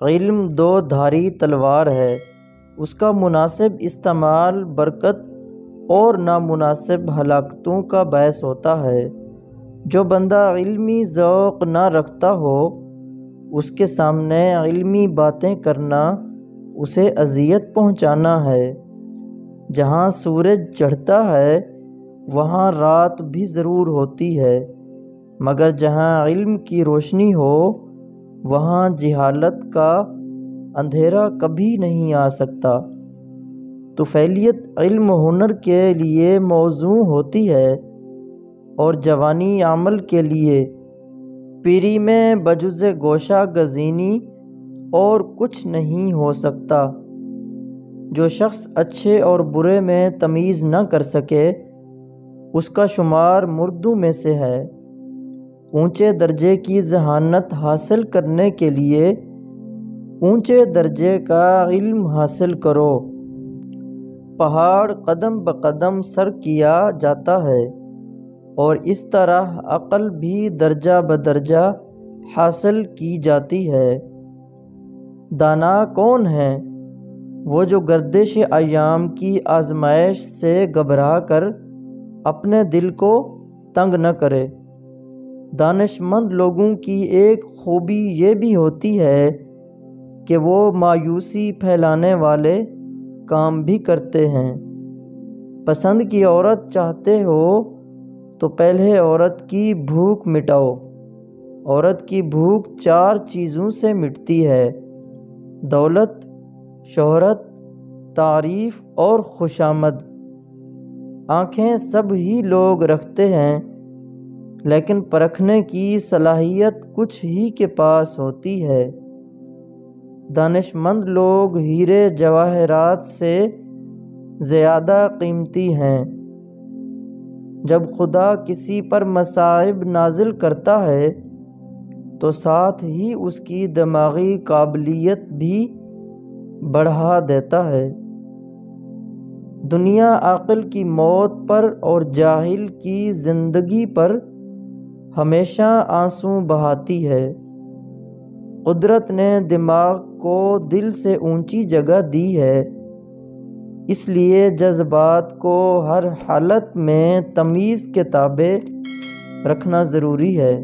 علم دو دھاری تلوار ہے، اس کا مناسب استعمال برکت اور نامناسب ہلاکتوں کا باعث ہوتا ہے۔ جو بندہ علمی ذوق نہ رکھتا ہو، اس کے سامنے علمی باتیں کرنا اسے اذیت پہنچانا ہے۔ جہاں سورج چڑھتا ہے وہاں رات بھی ضرور ہوتی ہے، مگر جہاں علم کی روشنی ہو وہاں جہالت کا اندھیرا کبھی نہیں آ سکتا۔ طفیلیت علم و ہنر کے لیے موزوں ہوتی ہے اور جوانی عمل کے لیے۔ پیری میں بجز گوشہ گزینی اور کچھ نہیں ہو سکتا۔ جو شخص اچھے اور برے میں تمیز نہ کر سکے اس کا شمار مردوں میں سے ہے۔ اونچے درجے کی ذہانت حاصل کرنے کے لیے اونچے درجے کا علم حاصل کرو۔ پہاڑ قدم بقدم سر کیا جاتا ہے اور اس طرح عقل بھی درجہ بدرجہ حاصل کی جاتی ہے۔ دانا کون ہے؟ وہ جو گردش ایام کی آزمائش سے گھبرا کر اپنے دل کو تنگ نہ کرے۔ دانش مند لوگوں کی ایک خوبی یہ بھی ہوتی ہے کہ وہ مایوسی پھیلانے والے کام بھی کرتے ہیں۔ پسند کی عورت چاہتے ہو تو پہلے عورت کی بھوک مٹاؤ۔ عورت کی بھوک 4 چیزوں سے مٹتی ہے: دولت، شہرت، تعریف اور خوشامد۔ آنکھیں سب ہی لوگ رکھتے ہیں لیکن پرکھنے کی صلاحیت کچھ ہی کے پاس ہوتی ہے۔ دانش مند لوگ ہیرے جواہرات سے زیادہ قیمتی ہیں۔ جب خدا کسی پر مصائب نازل کرتا ہے تو ساتھ ہی اس کی دماغی قابلیت بھی بڑھا دیتا ہے۔ دنیا عاقل کی موت پر اور جاہل کی زندگی پر ہمیشہ آنسو بہاتی ہے۔ قدرت نے دماغ کو دل سے اونچی جگہ دی ہے، اس لیے جذبات کو ہر حالت میں تمیز کے تابع رکھنا ضروری ہے۔